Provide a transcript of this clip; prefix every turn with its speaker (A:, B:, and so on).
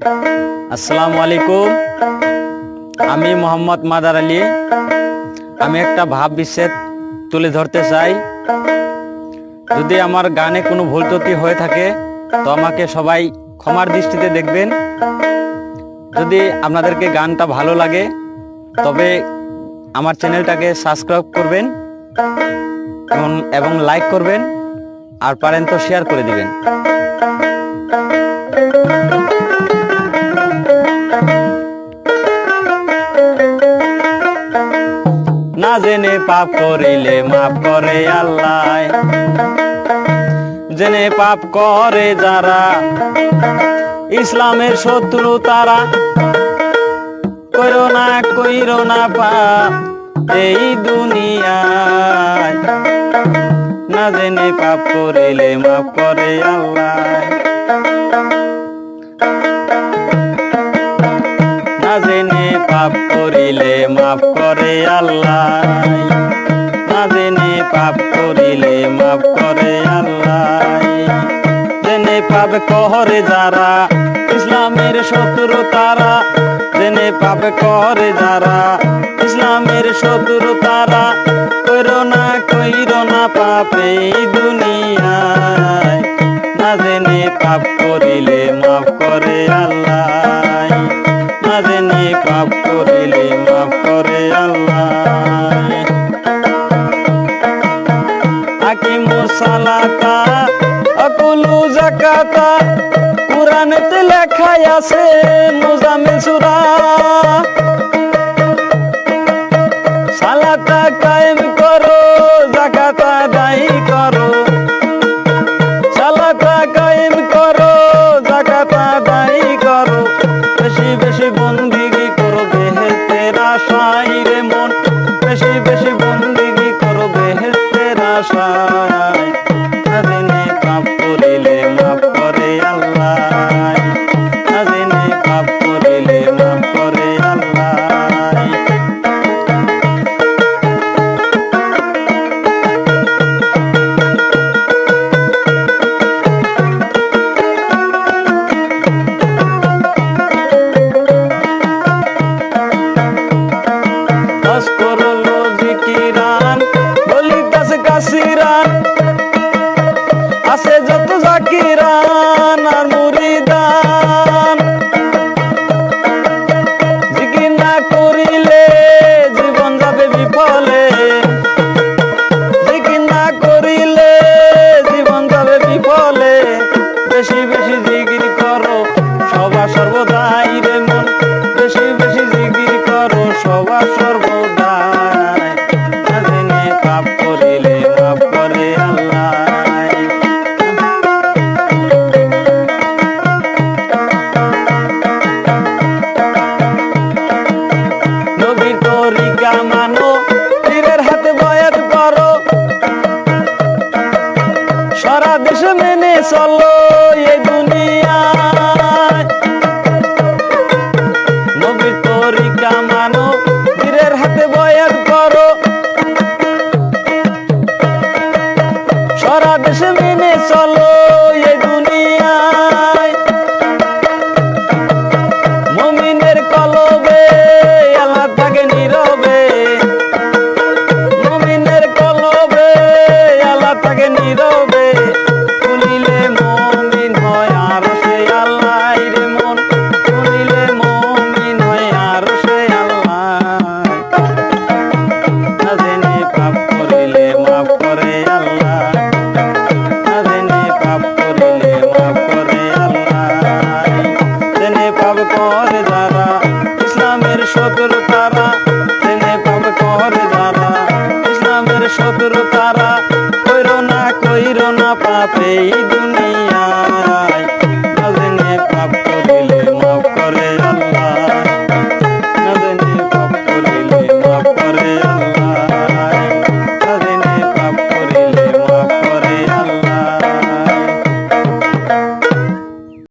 A: আসসালামু আলাইকুম। আমি মোহাম্মদ মাদার আলী। আমি একটা ভাব বিচ্ছেদ তুলে ধরতে চাই। যদি আমার গানে কোনো ভুল ত্রুটি হয়ে থাকে তো আমাকে সবাই ক্ষমার দৃষ্টিতে দেখবেন। যদি আপনাদেরকে গানটা ভালো লাগে তবে আমার চ্যানেলটাকে সাবস্ক্রাইব করবেন এবং লাইক করবেন, আর পারেন তো শেয়ার করে দিবেন। না জেনে পাপ করিলে মাফ করে আল্লাহ, জেনে পাপ করে যারা ইসলামের শত্রু তারা। কইরো না পাপ এই দুনিয়ায়, না জেনে পাপ করিলে মাফ করে আল্লাহ। না জেনে পাপ করিলে মাফ করে আল্লাহ, না জেনে পাপ করিলে মাফ করে আল্লাহ। জেনে পাপ করে যারা ইসলামের শত্রু তারা, জেনে পাপ করে যারা ইসলামের শত্রু তারা। কইরো না পাপ এই দুনিয়ায়, না জেনে পাপ করিলে মাফ করে আল্লাহ, না জেনে পাপ করিলে মাফ করে আল্লাহ। আকিমুস সালাতা আকুলু যাকাতা, কুরআনেতে লেখা আছে মুজাম্মিল সূরা